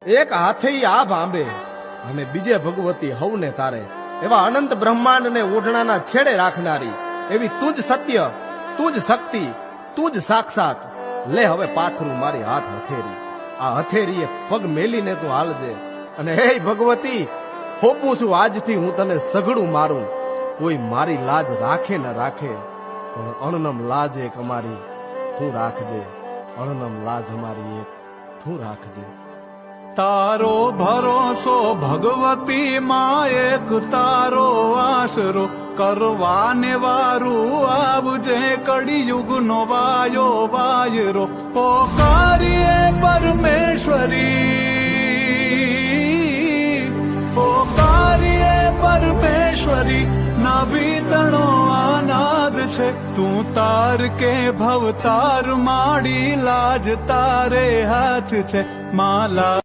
એક હાથે આ ભાંભે અને બીજે ભગવતી હવને તારે, એવા અનંત બ્રહ્માંડ ને ઓઢણાના છેડે રાખનારી એવી તું જ સત્ય, તું જ શક્તિ, તું જ સાક્ષાત. લે હવે પાથરું મારી હાથ હથેરી, આ હથેરીએ પગ મેલીને તું હાલજે. અને હે ભગવતી, હોપું છું આજથી હું તને સઘળું મારું. કોઈ મારી લાજ રાખે ન રાખે, પણ અણનમ લાજ એક અમારી તું રાખજે. અણનમ લાજ અમારી એક તું રાખજે. તારો ભરોસો ભગવતી માં, એક તારો આશરો કરવાને વારું આવજે. કળિયુગ નો વાયો વાયરો પોકારીએ પરમેશ્વરી, પોકારીએ પરમેશ્વરી. નાભી તણો આનાદ છે, તું તાર કે ભવતાર માડી લાજ તારે હાથ છે. માલા